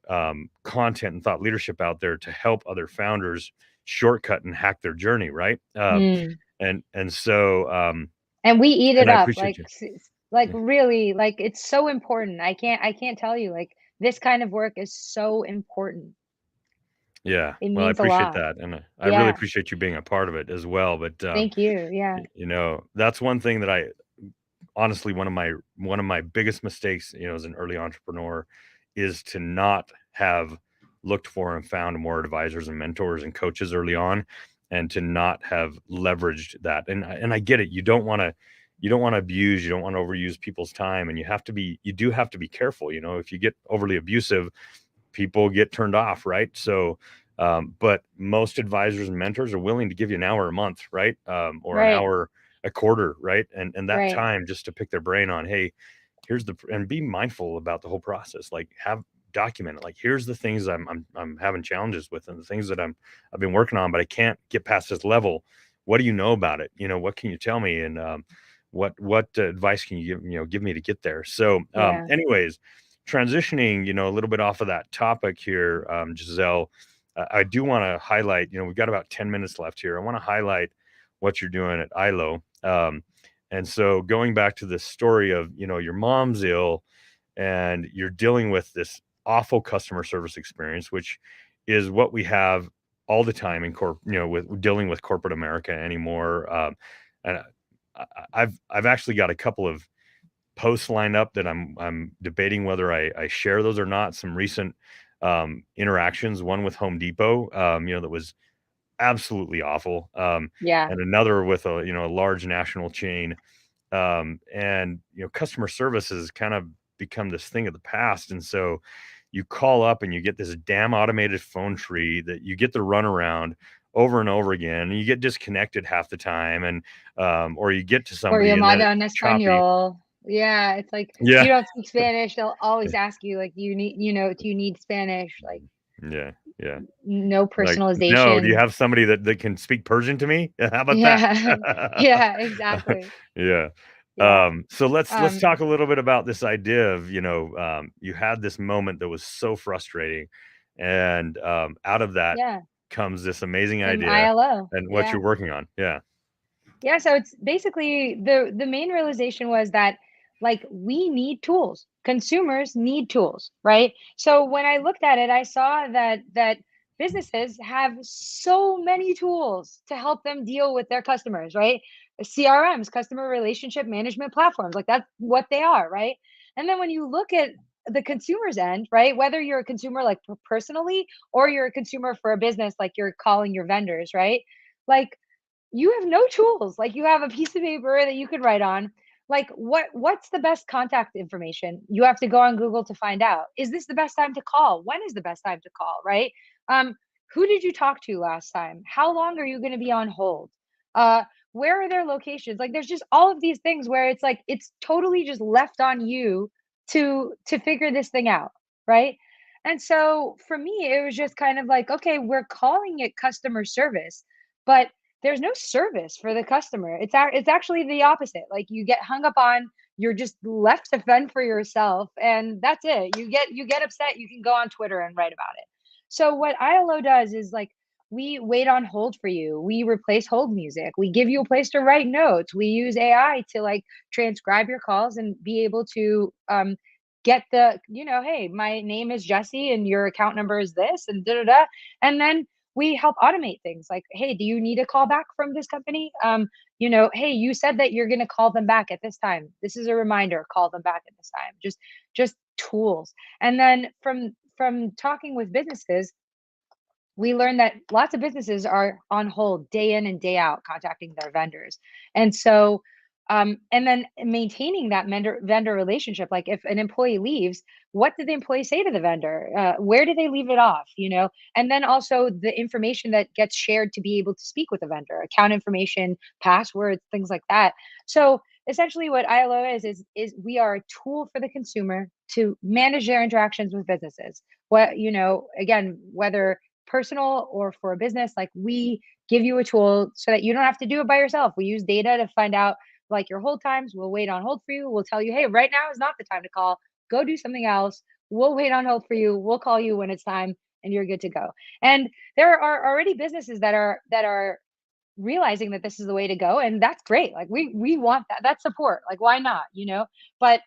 content and thought leadership out there to help other founders shortcut and hack their journey. Right. Mm. And so, And we eat it and I up, appreciate you. like Yeah. really, like it's so important. I can't tell you, like this kind of work is so important. Yeah. It Well, I means a appreciate lot. that. And I really Yeah. appreciate you being a part of it as well. But, Thank you. Yeah. that's one thing that I honestly, one of my biggest mistakes, as an early entrepreneur, is to not have looked for and found more advisors and mentors and coaches early on, and to not have leveraged that. And I get it. You don't want to abuse, you don't want to overuse people's time, and you do have to be careful. If you get overly abusive, people get turned off, right? So, but most advisors and mentors are willing to give you an hour a month, right? Or an Right. hour a quarter, right? And that Right. time just to pick their brain on, hey, and be mindful about the whole process. Like, have document it. Like, here's the things I'm having challenges with, and the things that I've been working on, but I can't get past this level. What do you know about it? What can you tell me? And what advice can you give me to get there? So, Yeah. anyways, transitioning, a little bit off of that topic here, Giselle, I do want to highlight, we've got about 10 minutes left here. I want to highlight what you're doing at iAllo. And so going back to this story of, your mom's ill and you're dealing with this awful customer service experience, which is what we have all the time in with dealing with corporate America anymore. And I've actually got a couple of posts lined up that I'm debating whether I share those or not. Some recent interactions, one with Home Depot, that was absolutely awful, Yeah. and another with a large national chain. And customer service has kind of become this thing of the past. And so you call up and you get this damn automated phone tree that you get the runaround over and over again, and you get disconnected half the time, and or you get to Or somebody and then llamada it's en choppy. español. Yeah, it's like, Yeah. you don't speak Spanish, they'll always ask you, like, "Do you need," "Do you need Spanish?" Like, Yeah, yeah. no Like, "No, do you personalization. have somebody that can speak Persian to me? How about that?" Yeah. Yeah, exactly. Yeah. Yeah. So let's Um, talk a little bit about this idea of, you had this moment that was so frustrating, and, out of that yeah, comes this amazing in idea ILO. and what Yeah. you're working on. Yeah. Yeah, so it's basically the main realization was that, like, we need tools. Consumers need tools, right? So when I looked at it, I saw that businesses have so many tools to help them deal with their customers, right? CRMs, customer relationship management platforms, like that's what they are, right? And then when you look at the consumer's end, right? Whether you're a consumer like personally, or you're a consumer for a business, like you're calling your vendors, right? Like, you have no tools. Like, you have a piece of paper that you could write on. Like, what's the best contact information? You have to go on Google to find out. Is this the best time to call? When is the best time to call, right? Um, who did you talk to last time? How long are you going to be on hold? Uh, where are their locations? Like, there's just all of these things where it's like it's totally just left on you to figure this thing out, right? And so for me, it was just kind of like, okay, we're calling it customer service, but there's no service for the customer. It's actually the opposite. Like, you get hung up on, you're just left to fend for yourself, and that's it. You get upset, you can go on Twitter and write about it. So what ILO does is, like, we wait on hold for you. We replace hold music. We give you a place to write notes. We use AI to, like, transcribe your calls and be able to get hey, my name is Jesse and your account number is this and da da da. And then we help automate things like, hey, do you need a call back from this company? Hey, you said that you're going to call them back at this time. This is a reminder, call them back at this time. Just tools. And then from talking with businesses, we learned that lots of businesses are on hold day in and day out contacting their vendors. And so, and then maintaining that vendor relationship. Like, if an employee leaves, what did the employee say to the vendor? Where did they leave it off? And then also the information that gets shared to be able to speak with the vendor, account information, passwords, things like that. So essentially what ILO is we are a tool for the consumer to manage their interactions with businesses. Again, whether personal or for a business, like, we give you a tool so that you don't have to do it by yourself. We use data to find out, like, your hold times. We'll wait on hold for you. We'll tell you, hey, right now is not the time to call. Go do something else. We'll wait on hold for you. We'll call you when it's time and you're good to go. And there are already businesses that are realizing that this is the way to go, and that's great. Like, we want that support. Like, why not, but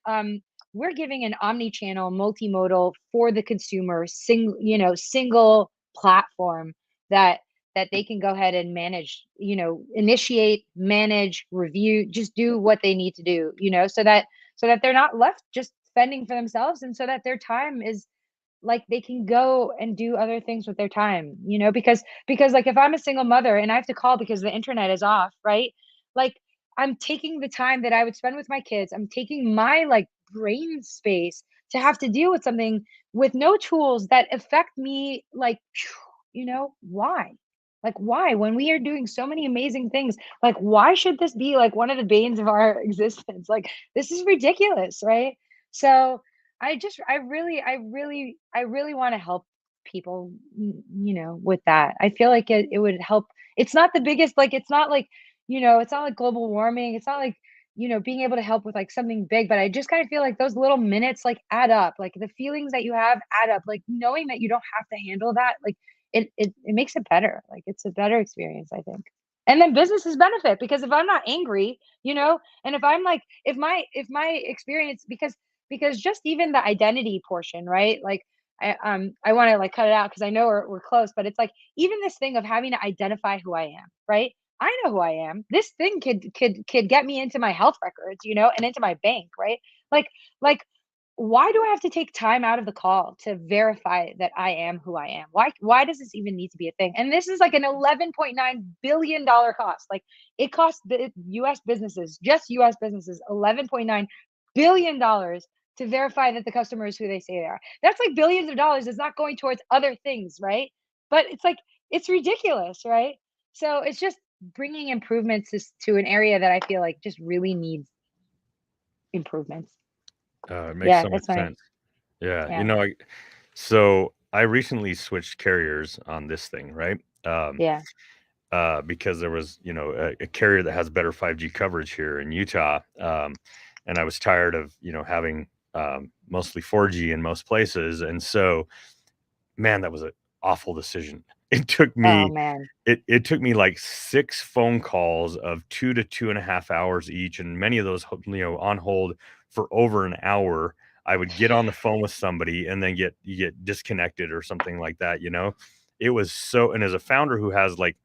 we're giving an omni-channel, multimodal, for the consumer, single platform that they can go ahead and manage, initiate, manage, review, just do what they need to do, so that they're not left just fending for themselves, and so that their time is, like, they can go and do other things with their time, because like, if I'm a single mother and I have to call because the internet is off, right? Like, I'm taking the time that I would spend with my kids. I'm taking my, like, brain space to have to deal with something with no tools that affect me, like, why? Like, why, when we are doing so many amazing things, like, why should this be like one of the banes of our existence? Like, this is ridiculous, right? So I really want to help people, with that. I feel like it would help. It's not the biggest, like, it's not like, it's not like global warming. It's not like, being able to help with like something big, but I just kind of feel like those little minutes like add up. Like the feelings that you have add up. Like knowing that you don't have to handle that, like it makes it better. Like it's a better experience, I think. And then businesses benefit because if I'm not angry, and if I'm like if my experience because just even the identity portion, right? Like I want to like cut it out because I know we're close, but it's like even this thing of having to identify who I am, right? I know who I am. This thing could get me into my health records, and into my bank, right? Like like why do I have to take time out of the call to verify that I am who I am? Why does this even need to be a thing? And this is like an $11.9 billion cost. Like it costs the US businesses, just US businesses, $11.9 billion to verify that the customer is who they say they are. That's like billions of dollars is not going towards other things, right? But it's like it's ridiculous, right? So it's just bringing improvements to an area that I feel like just really needs improvements. It makes Yeah, so much that's my sense. Yeah, yeah, so I recently switched carriers on this thing, right? yeah. Because there was, a carrier that has better 5G coverage here in Utah, and I was tired of, having mostly 4G in most places, and so man, that was an awful decision. It took Oh me man. it took me like 6 phone calls of 2 to 2.5 hours each, and many of those, on hold for over an hour. I would get on the phone with somebody and then you get disconnected or something like that, you know? It was so, and as a founder who has, like,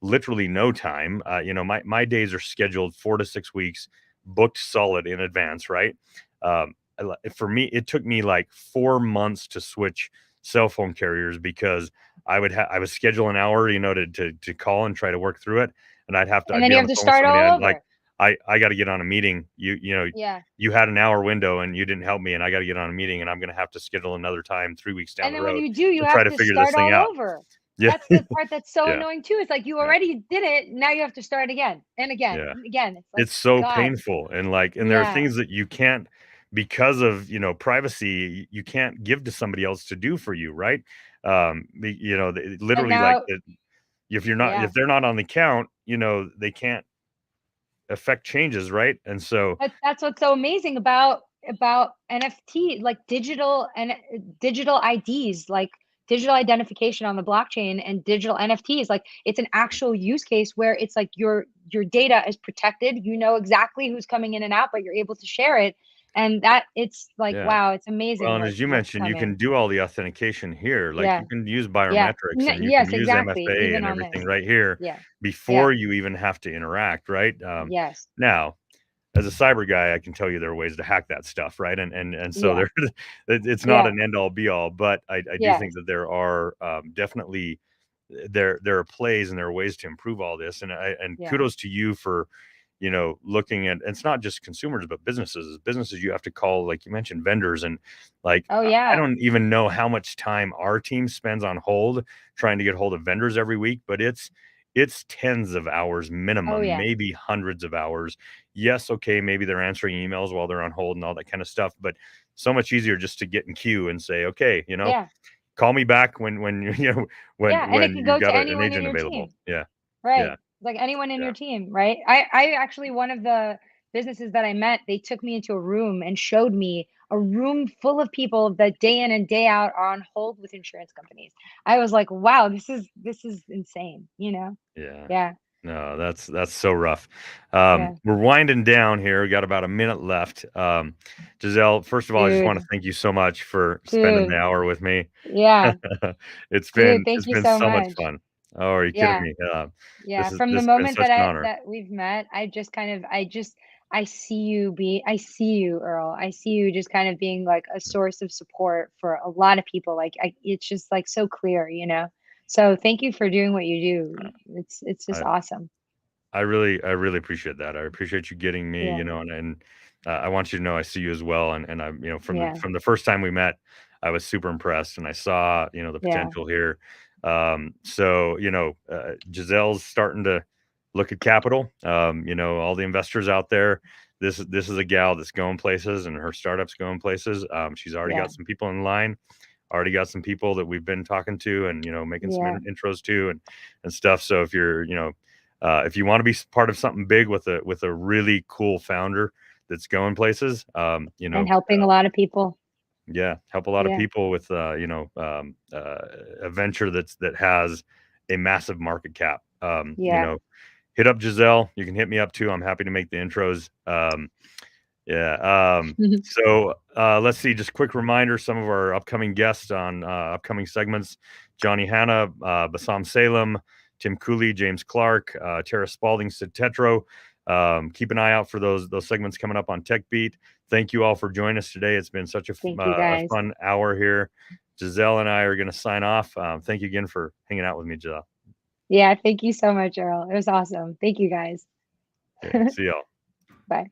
literally no time, my days are scheduled 4 to 6 weeks, booked solid in advance, right? For me, it took me, like, 4 months to switch cell phone carriers because I would schedule an hour, to call and try to work through it, and And I'd then be you on have the to phone with start somebody, all and like, over. I got to get on a meeting. Yeah. You had an hour window and you didn't help me, and I got to get on a meeting, and I'm gonna have to schedule another time 3 weeks down And the then when road you do, you to try have to to figure this start thing all out. over. Yeah, That's the part that's so yeah, annoying too. It's like you yeah, already did it, now you have to start again and again yeah. and again. It's like, It's so God. painful, and like, and there are Yeah. things that you can't, because of, privacy, you can't give to somebody else to do for you, right? And Literally, like, now, if yeah. they're not on the count, they can't affect changes, right? And so, That's what's so amazing about NFT, like digital IDs, like digital identification on the blockchain and digital NFTs. Like it's an actual use case where it's like your data is protected. You know exactly who's coming in and out, but you're able to share it. And that it's like, yeah. wow, it's Well, amazing and as you what's mentioned, you can coming. do all the authentication here. Like, Yeah. you can use Yeah. biometrics and you can Yes, use exactly. MFA Even and on this. everything right here Yeah. Yeah. before you even have to interact, right? Yes. Now, as a cyber guy, I can tell you there are ways to hack that stuff, right? And so Yeah. there, it's not Yeah. an end all be all, but I do think Yes. that there are, definitely, there are plays and there are ways to improve all this. And Yeah. kudos to you for, looking at, and it's not just consumers but businesses. You have to call, like you mentioned, vendors, and like, Oh I yeah. don't even know how much time our team spends on hold trying to get hold of vendors every week, but it's tens of hours Oh minimum, yeah. maybe hundreds of hours. Yes, okay, maybe they're answering emails while they're on hold and all that kind of stuff, but so much easier just to get in queue and say, okay, Yeah. call me back when Yeah, and it when can you've go got to an anyone in agent your available. team. Yeah, Right. yeah, Like anyone in yeah. your team, right? I actually one of the businesses that I met, they took me into a room and showed me a room full of people that day in and day out are on hold with insurance companies. I was like, wow, this is insane, you know? Yeah. Yeah. No, that's so rough. Yeah. We're winding down here. We got about a minute left. Giselle, first of all, I just want to Dude. thank you so much for spending the Dude. hour with me. Yeah. Dude, It's thank you been so so much much. fun. Oh, are you kidding Yeah. me? Yeah, from This the has been moment such that an I honor. that we've met, I see you, Earl. I see you just kind of being like a source of support for a lot of people. Like it's just like so clear, you know. So thank you for doing what you do. It's just I awesome. I really appreciate that. I appreciate you getting me, Yeah. and I want you to know I see you as well. And I, Yeah. from the first time we met, I was super impressed, and I saw, the Yeah. potential here. So, Giselle's starting to look at capital. All the investors out there. This is a gal that's going places, and her startup's going places. She's already Yeah. got some people in line. Already got some people that we've been talking to, and making some Yeah. intros to, and stuff. So if you're, if you want to be part of something big with a really cool founder that's going places, And helping a lot of people. yeah, help a lot of Yeah. people with a venture that has a massive market cap. Yeah. Hit up Gezel. You can hit me up too. I'm happy to make the intros. Yeah. So let's see. Just quick reminder: some of our upcoming guests on upcoming segments: Johnny Hanna, Bassam Salem, Tim Cooley, James Clark, Tara Spalding, Sid Tetro. Keep an eye out for those segments coming up on Tech Beat. Thank you all for joining us today. It's been such a Thank you guys. fun hour here. Gezel and I are going to sign off. Thank you again for hanging out with me, Gezel. Yeah, thank you so much, Earl. It was awesome. Thank you guys. Okay, see y'all. Bye.